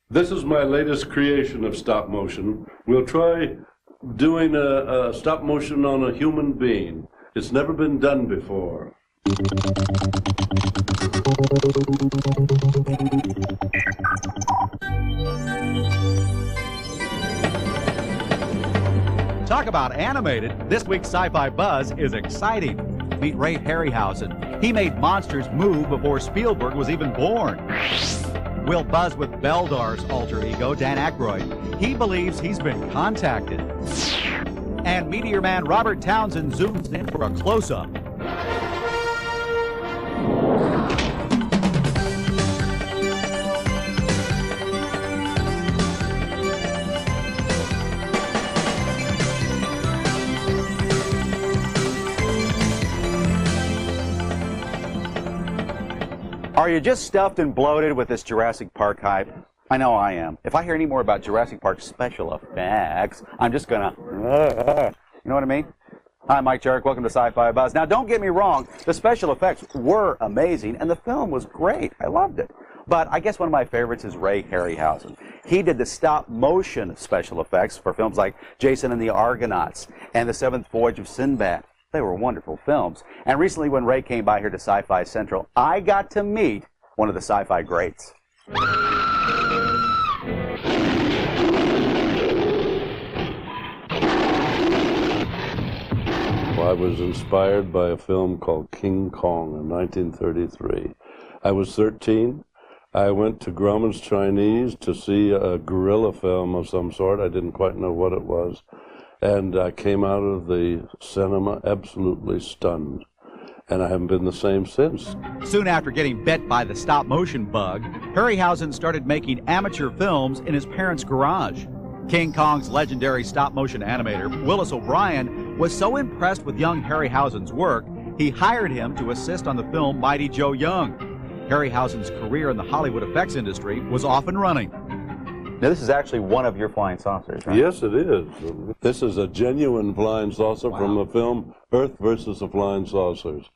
This is my latest creation of stop motion. We'll try doing a stop motion on a human being. It's never been done before. Talk about animated. This week's Sci-Fi Buzz is exciting. Meet Ray Harryhausen. He made monsters move before Spielberg was even born. We'll buzz with Beldar's alter ego, Dan Aykroyd. He believes he's been contacted. And Meteor Man Robert Townsend zooms in for a close-up. Are you just stuffed and bloated with this Jurassic Park hype? I know I am. If I hear any more about Jurassic Park special effects, I'm just gonna, you know what I mean? Hi, Mike Jarek. Welcome to Sci-Fi Buzz. Now, don't get me wrong. The special effects were amazing, and the film was great. I loved it. But I guess one of my favorites is Ray Harryhausen. He did the stop-motion special effects for films like Jason and the Argonauts and The Seventh Voyage of Sinbad. They were wonderful films. And recently when Ray came by here to Sci-Fi Central, I got to meet one of the sci-fi greats. I was inspired by a film called King Kong in 1933. I was 13. I went to Grauman's Chinese to see a guerrilla film of some sort. I didn't quite know what it was. And I came out of the cinema absolutely stunned. And I haven't been the same since. Soon after getting bit by the stop-motion bug, Harryhausen started making amateur films in his parents' garage. King Kong's legendary stop-motion animator, Willis O'Brien, was so impressed with young Harryhausen's work, he hired him to assist on the film Mighty Joe Young. Harryhausen's career in the Hollywood effects industry was off and running. Now, this is actually one of your flying saucers, right? Yes, it is. This is a genuine flying saucer from the film Earth versus the Flying Saucers.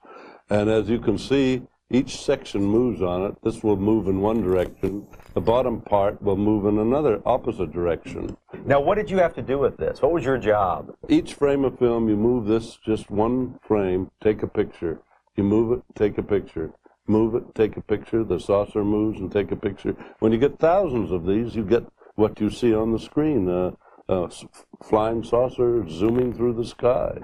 And as you can see, each section moves on it. This will move in one direction. The bottom part will move in another opposite direction. Now, what did you have to do with this? What was your job? Each frame of film, you move this just one frame, take a picture. You move it, take a picture. Move it, take a picture. The saucer moves and take a picture. When you get thousands of these, you get what you see on the screen, a flying saucer zooming through the sky.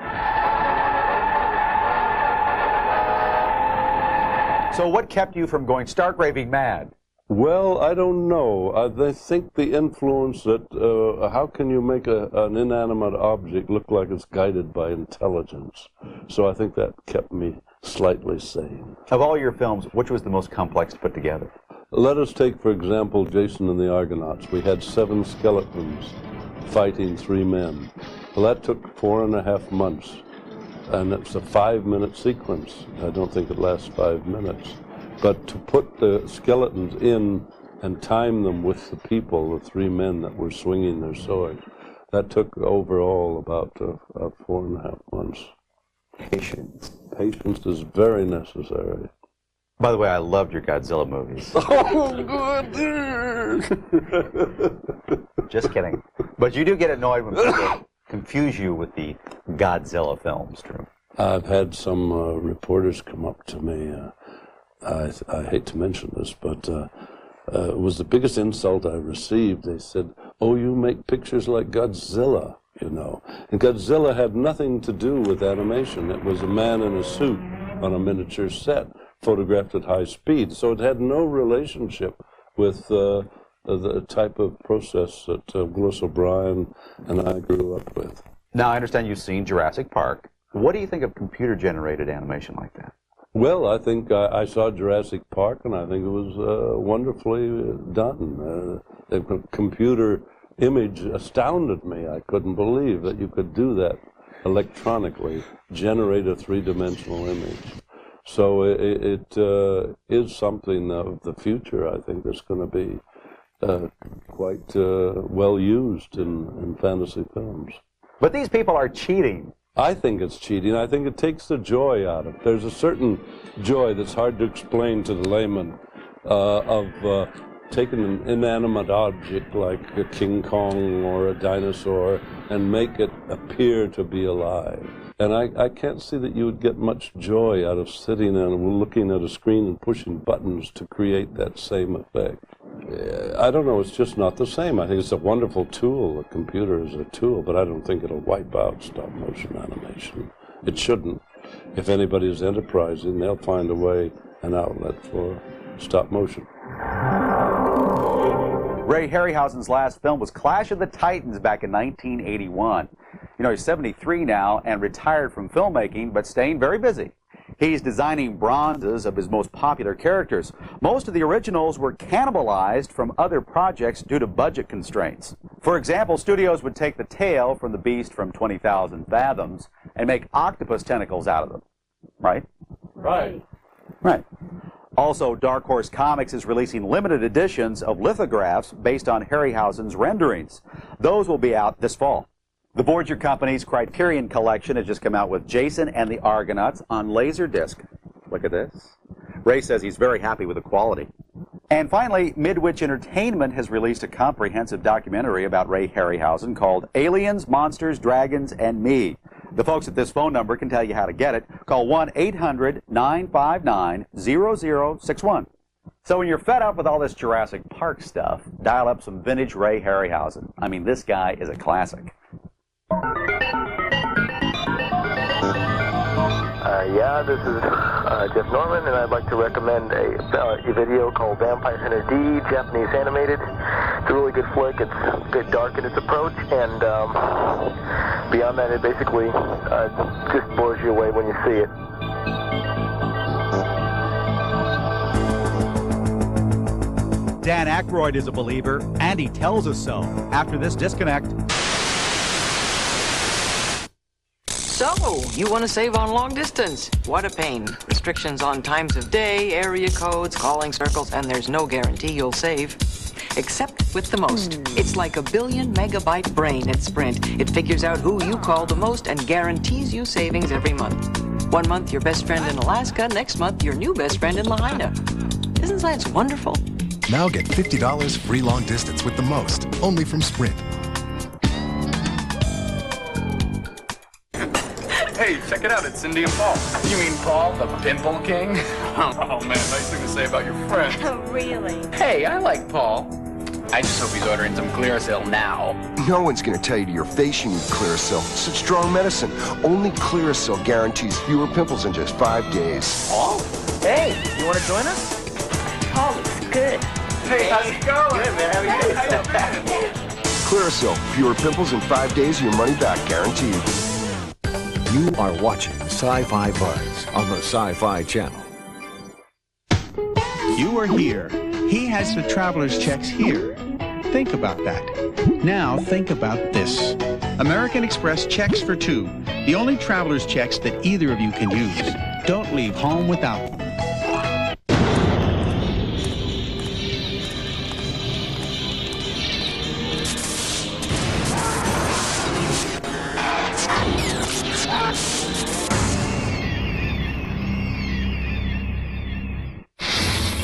So what kept you from going stark raving mad? Well, I don't know. I think the influence that, how can you make an inanimate object look like it's guided by intelligence? So I think that kept me slightly sane. Of all your films, which was the most complex to put together? Let us take, for example, Jason and the Argonauts. We had 7 skeletons fighting 3 men. Well, that took 4.5 months, and it's a 5-minute sequence. I don't think it lasts 5 minutes. But to put the skeletons in and time them with the people, the 3 men that were swinging their swords, that took overall about 4.5 months. Patience. Patience is very necessary. By the way, I loved your Godzilla movies. Oh, good. Just kidding. But you do get annoyed when people confuse you with the Godzilla films, true? I've had some reporters come up to me. I hate to mention this, but it was the biggest insult I received. They said, "Oh, you make pictures like Godzilla, you know." And Godzilla had nothing to do with animation. It was a man in a suit on a miniature set, photographed at high speed. So it had no relationship with the type of process that Willis O'Brien and I grew up with. Now, I understand you've seen Jurassic Park. What do you think of computer-generated animation like that? Well, I think I saw Jurassic Park, and I think it was wonderfully done. The computer image astounded me. I couldn't believe that you could do that electronically, generate a 3-dimensional image. So it is something of the future, I think, that's going to be quite well used in fantasy films. But these people are cheating. I think it's cheating. I think it takes the joy out of it. There's a certain joy that's hard to explain to the layman of taken an inanimate object like a King Kong or a dinosaur and make it appear to be alive. And I can't see that you would get much joy out of sitting and looking at a screen and pushing buttons to create that same effect. I don't know, it's just not the same. I think it's a wonderful tool. A computer is a tool, but I don't think it'll wipe out stop-motion animation. It shouldn't. If anybody is enterprising, they'll find a way, an outlet for stop-motion. Ray Harryhausen's last film was Clash of the Titans back in 1981. You know, he's 73 now and retired from filmmaking, but staying very busy. He's designing bronzes of his most popular characters. Most of the originals were cannibalized from other projects due to budget constraints. For example, studios would take the tail from the beast from 20,000 Fathoms and make octopus tentacles out of them. Right? Right. Right. Also, Dark Horse Comics is releasing limited editions of lithographs based on Harryhausen's renderings. Those will be out this fall. The Voyager Company's Criterion Collection has just come out with Jason and the Argonauts on Laserdisc. Look at this. Ray says he's very happy with the quality. And finally, Midwich Entertainment has released a comprehensive documentary about Ray Harryhausen called Aliens, Monsters, Dragons, and Me. The folks at this phone number can tell you how to get it. Call 1-800-959-0061. So when you're fed up with all this Jurassic Park stuff, dial up some vintage Ray Harryhausen. I mean, this guy is a classic. Yeah, this is Jeff Norman, and I'd like to recommend a video called Vampire Hunter D, Japanese animated. It's a really good flick. It's a bit dark in its approach, and beyond that, it basically just blows you away when you see it. Dan Aykroyd is a believer, and he tells us so. After this disconnect. So, you want to save on long distance? What a pain. Restrictions on times of day, area codes, calling circles, and there's no guarantee you'll save. Except with the Most. It's like a 1 billion megabyte brain at Sprint. It figures out who you call the most and guarantees you savings every month. 1 month your best friend in Alaska, next month your new best friend in Lahaina. Isn't science wonderful? Now get $50 free long distance with the Most, only from Sprint. Hey, check it out, it's Cindy and Paul. You mean Paul, the pimple king? Oh man, nice thing to say about your friend. Oh, really? Hey, I like Paul. I just hope he's ordering some Clearasil now. No one's going to tell you to your face you need Clearasil. It's such strong medicine. Only Clearasil guarantees fewer pimples in just 5 days. Paul? Hey, you want to join us? Paul looks good. Hey, how's it going? Good, man. How are you? Clearasil, fewer pimples in 5 days, your money back guaranteed. You are watching Sci-Fi Buzz on the Sci-Fi Channel. You are here. He has the traveler's checks here. Think about that. Now think about this. American Express checks for two. The only traveler's checks that either of you can use. Don't leave home without them.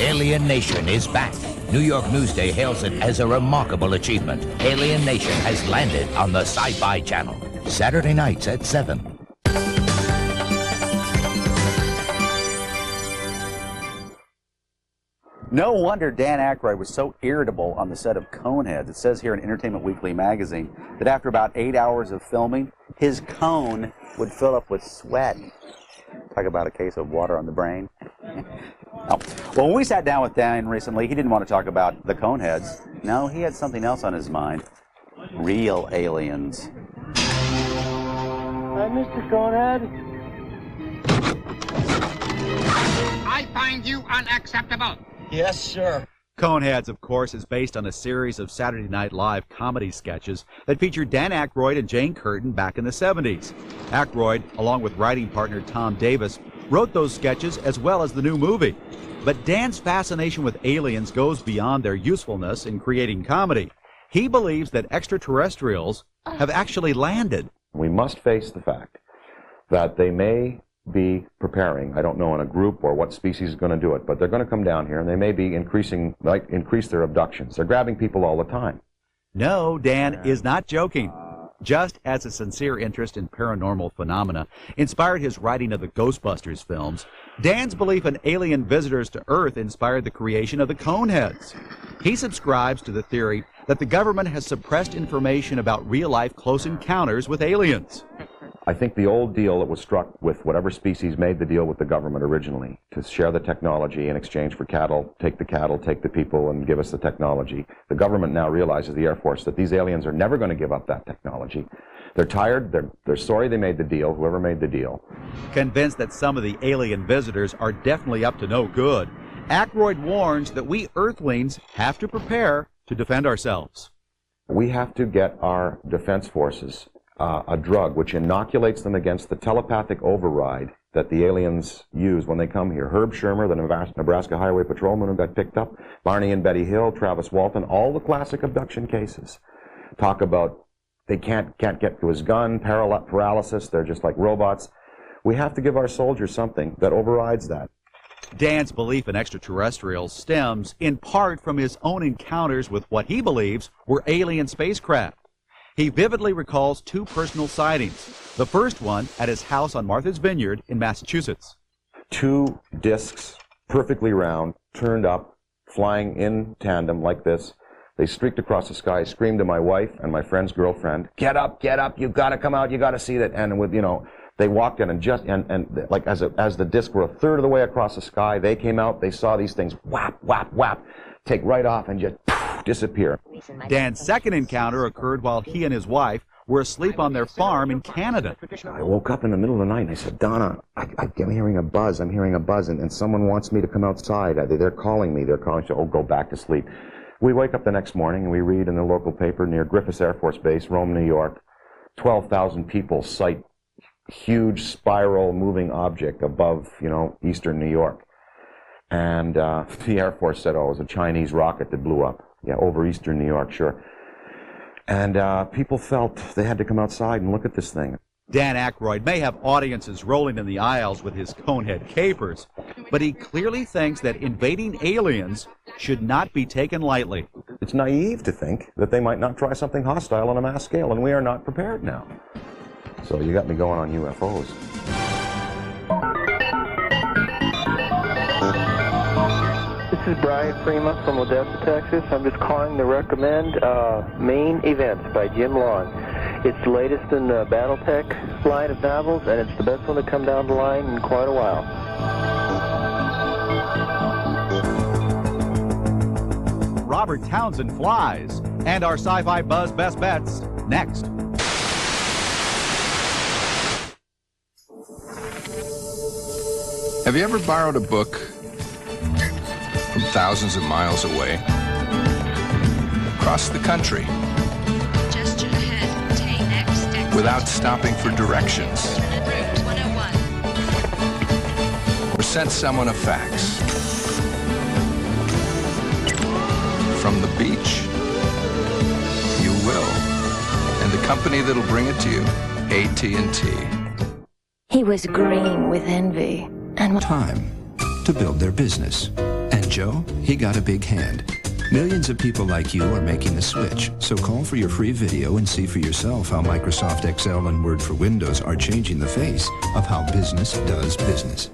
Alien Nation is back. New York Newsday hails it as a remarkable achievement. Alien Nation has landed on the Sci-Fi Channel. Saturday nights at 7. No wonder Dan Aykroyd was so irritable on the set of Coneheads. It says here in Entertainment Weekly magazine that after about 8 hours of filming, his cone would fill up with sweat. Talk about a case of water on the brain. Oh. Well, when we sat down with Dan recently, he didn't want to talk about the Coneheads. No, he had something else on his mind. Real aliens. Hi, Mr. Conehead. I find you unacceptable. Yes, sir. Coneheads, of course, is based on a series of Saturday Night Live comedy sketches that featured Dan Aykroyd and Jane Curtin back in the 70s. Aykroyd, along with writing partner Tom Davis, wrote those sketches as well as the new movie. But Dan's fascination with aliens goes beyond their usefulness in creating comedy. He believes that extraterrestrials have actually landed. We must face the fact that they may be preparing. I don't know in a group or what species is going to do it, but they're going to come down here and they may be increase their abductions. They're grabbing people all the time. No, Dan is not joking. Just as a sincere interest in paranormal phenomena inspired his writing of the Ghostbusters films, Dan's belief in alien visitors to Earth inspired the creation of the Coneheads. He subscribes to the theory that the government has suppressed information about real-life close encounters with aliens. I think the old deal that was struck with whatever species made the deal with the government originally, to share the technology in exchange for cattle, take the people, and give us the technology. The government now realizes, the Air Force, that these aliens are never going to give up that technology. They're tired, they're sorry they made the deal, whoever made the deal. Convinced that some of the alien visitors are definitely up to no good, Aykroyd warns that we Earthlings have to prepare to defend ourselves. We have to get our defense forces a drug which inoculates them against the telepathic override that the aliens use when they come here. Herb Shermer, the Nebraska Highway Patrolman who got picked up, Barney and Betty Hill, Travis Walton, all the classic abduction cases talk about they can't get to his gun, paralysis, they're just like robots. We have to give our soldiers something that overrides that. Dan's belief in extraterrestrials stems in part from his own encounters with what he believes were alien spacecraft. He vividly recalls two personal sightings. The first one at his house on Martha's Vineyard in Massachusetts. Two discs, perfectly round, turned up, flying in tandem like this. They streaked across the sky, screamed to my wife and my friend's girlfriend, get up, you've got to come out, you got to see that. And with, they walked in and like as the disc were a third of the way across the sky, they came out, they saw these things, whap, whap, whap, take right off and just disappear. Dan's second encounter occurred while he and his wife were asleep on their farm in Canada. I woke up in the middle of the night and I said, Donna, I'm hearing a buzz, and someone wants me to come outside. They're calling me, so, oh, go back to sleep. We wake up the next morning and we read in the local paper near Griffiths Air Force Base, Rome, New York, 12,000 people sight huge spiral moving object above, eastern New York. And the Air Force said, oh, it was a Chinese rocket that blew up. Yeah, over eastern New York, sure. And people felt they had to come outside and look at this thing. Dan Aykroyd may have audiences rolling in the aisles with his conehead capers, but he clearly thinks that invading aliens should not be taken lightly. It's naive to think that they might not try something hostile on a mass scale, and we are not prepared now. So you got me going on UFOs. This is Brian Freeman from Odessa, Texas. I'm just calling to recommend Main Events by Jim Long. It's the latest in the Battletech line of novels, and it's the best one to come down the line in quite a while. Robert Townsend flies, and our Sci-Fi Buzz Best Bets next. Have you ever borrowed a book from thousands of miles away, across the country, gesture ahead, take next step, without stopping for directions, Route 101, or sent someone a fax? From the beach, you will, and the company that'll bring it to you, AT&T. He was green with envy. And time to build their business. And Joe, he got a big hand. Millions of people like you are making the switch. So call for your free video and see for yourself how Microsoft Excel and Word for Windows are changing the face of how business does business.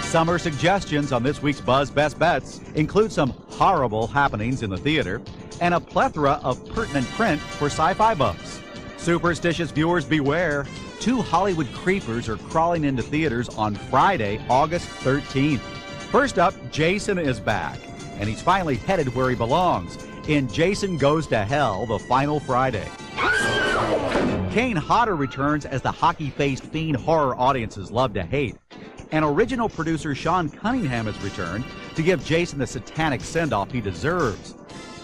Summer suggestions on this week's Buzz Best Bets include some horrible happenings in the theater and a plethora of pertinent print for sci-fi buffs. Superstitious viewers beware. 2 Hollywood creepers are crawling into theaters on Friday, August 13th. First up, Jason is back, and he's finally headed where he belongs, in Jason Goes to Hell, the final Friday. Kane Hodder returns as the hockey-faced fiend horror audiences love to hate. And original producer Sean Cunningham has returned to give Jason the satanic send-off he deserves.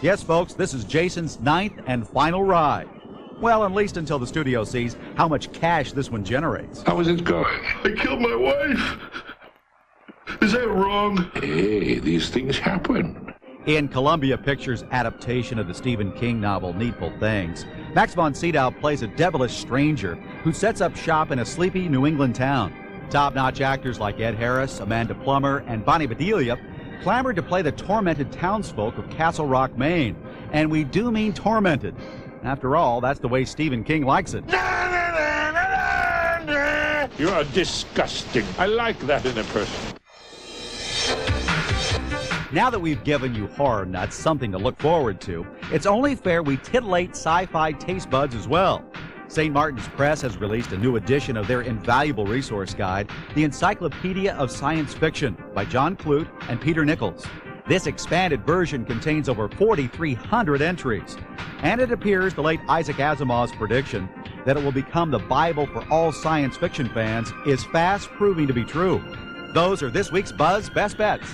Yes, folks, this is Jason's 9th and final ride. Well, at least until the studio sees how much cash this one generates. How is it going? I killed my wife. Is that wrong? Hey, these things happen. In Columbia Pictures' adaptation of the Stephen King novel Needful Things, Max von Sydow plays a devilish stranger who sets up shop in a sleepy New England town. Top-notch actors like Ed Harris, Amanda Plummer, and Bonnie Bedelia clamored to play the tormented townsfolk of Castle Rock, Maine. And we do mean tormented. After all, that's the way Stephen King likes it. You are disgusting. I like that in a person. Now that we've given you horror nuts something to look forward to, it's only fair we titillate sci-fi taste buds as well. St. Martin's Press has released a new edition of their invaluable resource guide, The Encyclopedia of Science Fiction, by John Clute and Peter Nichols. This expanded version contains over 4,300 entries, and it appears the late Isaac Asimov's prediction that it will become the Bible for all science fiction fans is fast proving to be true. Those are this week's Buzz Best Bets.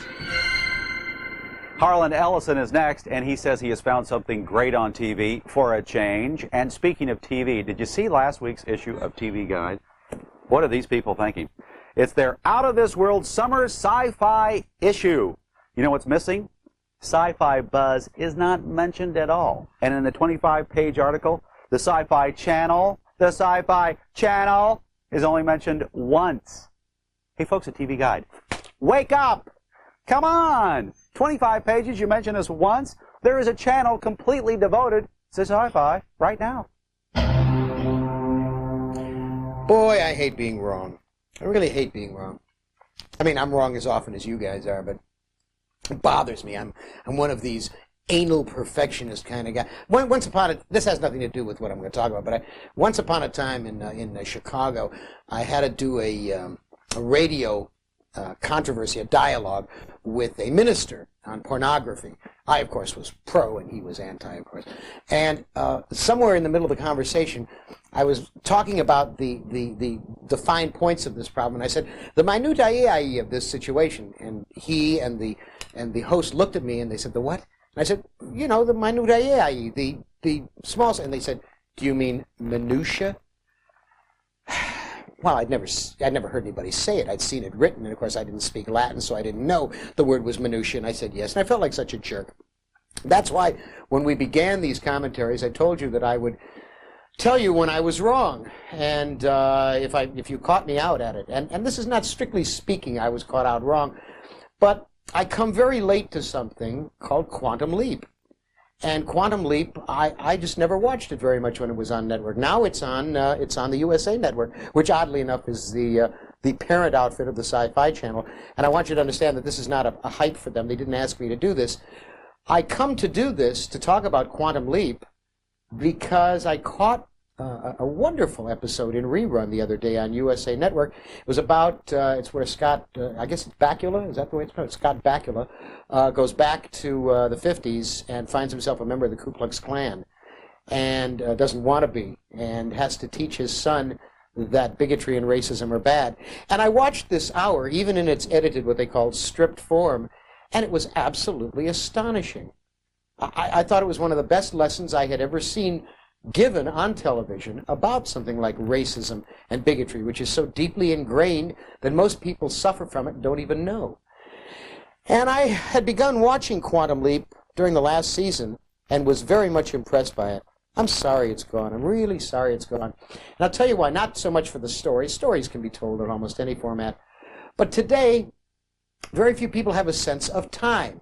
Harlan Ellison is next, and he says he has found something great on TV for a change. And speaking of TV, did you see last week's issue of TV Guide? What are these people thinking? It's their out-of-this-world summer sci-fi issue. You know what's missing? Sci-fi buzz is not mentioned at all. And in the 25-page article, the Sci-Fi Channel is only mentioned once. Hey, folks at TV Guide, wake up! Come on! 25 pages, you mention us once. There is a channel completely devoted to sci-fi right now. Boy, I hate being wrong. I really hate being wrong. I mean, I'm wrong as often as you guys are, but it bothers me. I'm one of these anal perfectionist kind of guy. Once upon a, this has nothing to do with what I'm going to talk about, but once upon a time in Chicago, I had to do a radio controversy, a dialogue with a minister on pornography. I, of course, was pro, and he was anti, of course. And somewhere in the middle of the conversation, I was talking about the fine points of this problem, and I said, the minutiae of this situation, and he and the host looked at me, and they said, the what? And I said, you know, the minutiae, the small, and they said, do you mean minutia? Well, I'd never heard anybody say it. I'd seen it written, and of course I didn't speak Latin, so I didn't know the word was minutia, and I said yes, and I felt like such a jerk. That's why when we began these commentaries, I told you that I would tell you when I was wrong, and if you caught me out at it. And this is not strictly speaking I was caught out wrong, but I come very late to something called Quantum Leap. And Quantum Leap, I just never watched it very much when it was on network. Now it's on the USA Network, which oddly enough is the parent outfit of the Sci-Fi Channel. And I want you to understand that this is not a hype for them. They didn't ask me to do this. I come to do this to talk about Quantum Leap because I caught a wonderful episode in rerun the other day on USA Network. It was about, it's where Scott, I guess it's Bakula, is that the way it's pronounced? Scott Bakula goes back to the 50s and finds himself a member of the Ku Klux Klan and doesn't want to be and has to teach his son that bigotry and racism are bad. And I watched this hour, even in its edited, what they call stripped form, and it was absolutely astonishing. I thought it was one of the best lessons I had ever seen given on television about something like racism and bigotry, which is so deeply ingrained that most people suffer from it and don't even know. And I had begun watching Quantum Leap during the last season and was very much impressed by it. I'm sorry it's gone. I'm really sorry it's gone. And I'll tell you why, not so much for the story. Stories can be told in almost any format. But today, very few people have a sense of time.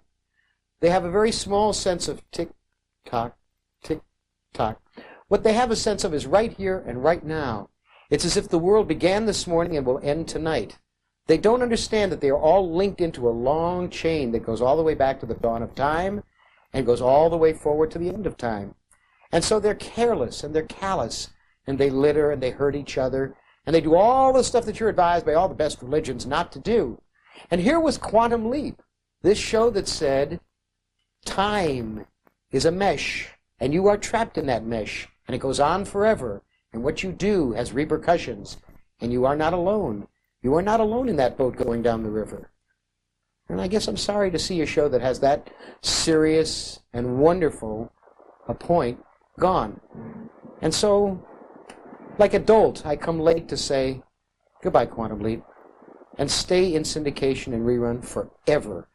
They have a very small sense of tick-tock, tick-tock. What they have a sense of is right here and right now. It's as if the world began this morning and will end tonight. They don't understand that they are all linked into a long chain that goes all the way back to the dawn of time and goes all the way forward to the end of time. And so they're careless and they're callous and they litter and they hurt each other and they do all the stuff that you're advised by all the best religions not to do. And here was Quantum Leap, this show that said, time is a mesh and you are trapped in that mesh. And it goes on forever, and what you do has repercussions, and you are not alone. You are not alone in that boat going down the river. And I guess I'm sorry to see a show that has that serious and wonderful a point gone. And so, like a dolt, I come late to say, goodbye, Quantum Leap, and stay in syndication and rerun forever,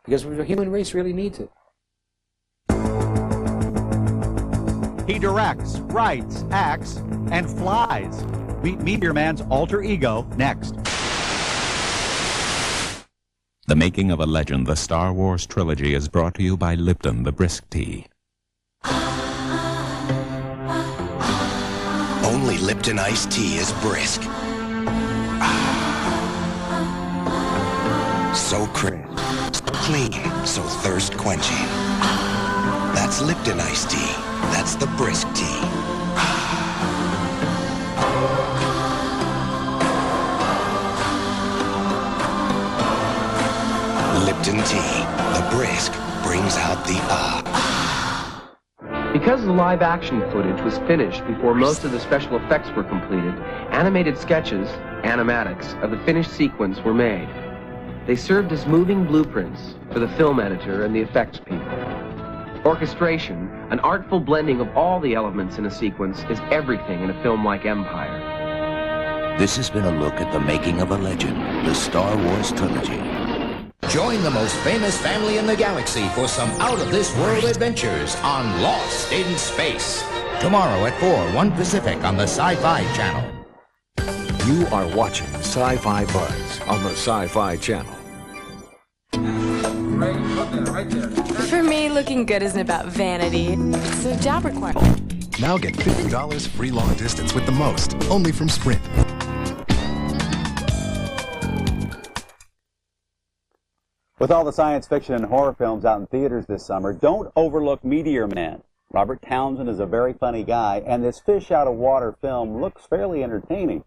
because the human race really needs it. He directs, writes, acts, and flies. Meet Meteor Man's alter ego next. The Making of a Legend, the Star Wars trilogy, is brought to you by Lipton, the brisk tea. Only Lipton iced tea is brisk. So crisp, so clean, so thirst quenching. That's Lipton iced tea. That's the brisk tea. Lipton tea, the brisk, brings out the Because the live-action footage was finished before most of the special effects were completed, animated sketches, animatics, of the finished sequence were made. They served as moving blueprints for the film editor and the effects people. Orchestration, an artful blending of all the elements in a sequence, is everything in a film like Empire. This has been a look at the making of a legend, the Star Wars trilogy. Join the most famous family in the galaxy for some out-of-this-world adventures on Lost in Space. Tomorrow at 4, 1 Pacific on the Sci-Fi Channel. You are watching Sci-Fi Buzz on the Sci-Fi Channel. For me, looking good isn't about vanity. It's a job requirement. Now get $50 free long distance with the most, only from Sprint. With all the science fiction and horror films out in theaters this summer, don't overlook Meteor Man. Robert Townsend is a very funny guy, and this fish-out-of-water film looks fairly entertaining.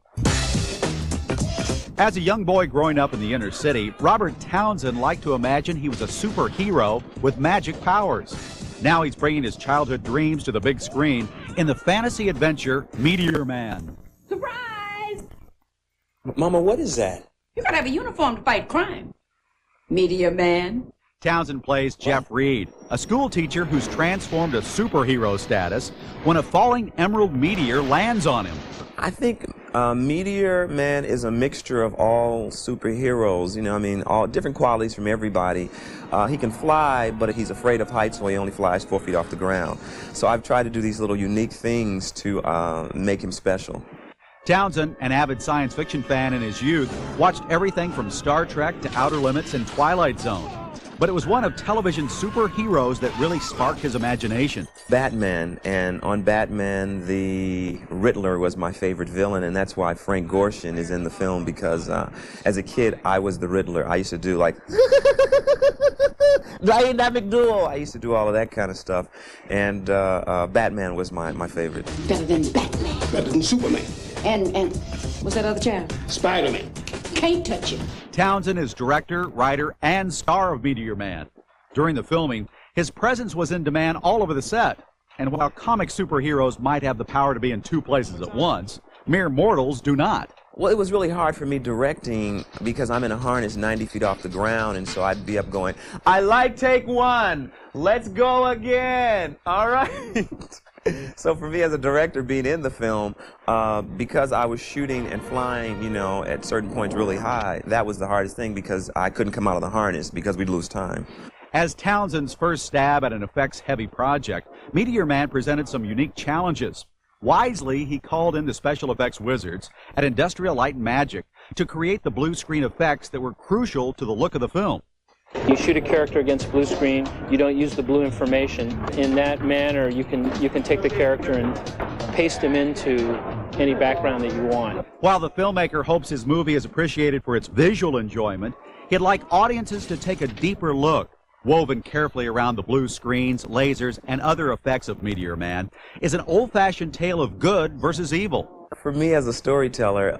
As a young boy growing up in the inner city, Robert Townsend liked to imagine he was a superhero with magic powers. Now he's bringing his childhood dreams to the big screen in the fantasy adventure Meteor Man. Surprise! Mama, what is that? You gotta have a uniform to fight crime. Meteor Man. Townsend plays Jeff Reed, a school teacher who's transformed to superhero status when a falling emerald meteor lands on him. I think Meteor Man is a mixture of all superheroes, all different qualities from everybody. He can fly, but he's afraid of heights, so he only flies 4 feet off the ground. So I've tried to do these little unique things to make him special. Townsend, an avid science fiction fan in his youth, watched everything from Star Trek to Outer Limits and Twilight Zone. But it was one of television's superheroes that really sparked his imagination. Batman, and on Batman, the Riddler was my favorite villain, and that's why Frank Gorshin is in the film, because as a kid, I was the Riddler. I used to do like, dynamic duo. I used to do all of that kind of stuff, and Batman was my favorite. Better than Batman. Better than Superman. And what's that other child? Spider-Man. Can't touch him. Townsend is director, writer, and star of Meteor Man. During the filming, his presence was in demand all over the set. And while comic superheroes might have the power to be in 2 places at once, mere mortals do not. Well, it was really hard for me directing because I'm in a harness 90 feet off the ground, and so I'd be up going, I like take 1, let's go again, all right? So for me as a director being in the film, because I was shooting and flying, at certain points really high, that was the hardest thing because I couldn't come out of the harness because we'd lose time. As Townsend's first stab at an effects-heavy project, Meteor Man presented some unique challenges. Wisely, he called in the special effects wizards at Industrial Light and Magic to create the blue screen effects that were crucial to the look of the film. You shoot a character against blue screen, you don't use the blue information. In that manner, you can take the character and paste him into any background that you want. While the filmmaker hopes his movie is appreciated for its visual enjoyment, he'd like audiences to take a deeper look. Woven carefully around the blue screens, lasers, and other effects of Meteor Man is an old-fashioned tale of good versus evil. For me as a storyteller,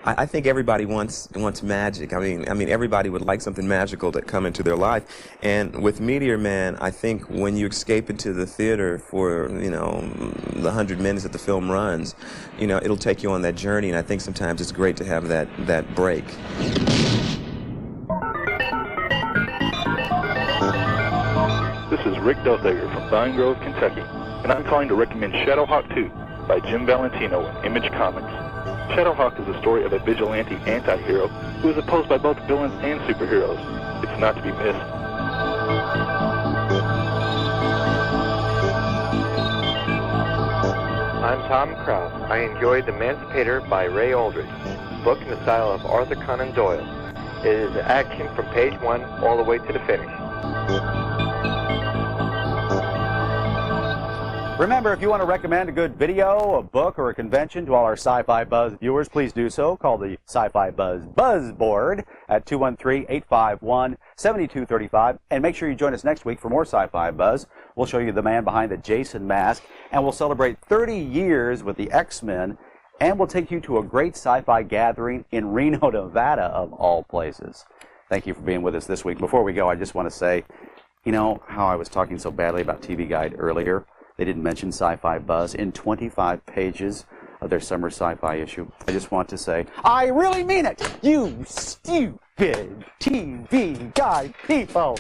I think everybody wants magic. I mean, everybody would like something magical to come into their life. And with Meteor Man, I think when you escape into the theater for, the 100 minutes that the film runs, it'll take you on that journey. And I think sometimes it's great to have that break. This is Rick Duthager from Vine Grove, Kentucky, and I'm calling to recommend Shadowhawk 2 by Jim Valentino in Image Comics. Shadowhawk is the story of a vigilante anti-hero who is opposed by both villains and superheroes. It's not to be missed. Tom Krause. I enjoyed The Emancipator by Ray Aldridge, book in the style of Arthur Conan Doyle. It is action from page 1 all the way to the finish. Remember, if you want to recommend a good video, a book, or a convention to all our Sci-Fi Buzz viewers, please do so. Call the Sci-Fi Buzz Buzz Board at 213-851-7235. And make sure you join us next week for more Sci-Fi Buzz. We'll show you the man behind the Jason mask, and we'll celebrate 30 years with the X-Men, and we'll take you to a great sci-fi gathering in Reno, Nevada, of all places. Thank you for being with us this week. Before we go, I just want to say, you know how I was talking so badly about TV Guide earlier? They didn't mention Sci-Fi Buzz in 25 pages of their summer sci-fi issue. I just want to say, I really mean it! You stupid TV Guide people!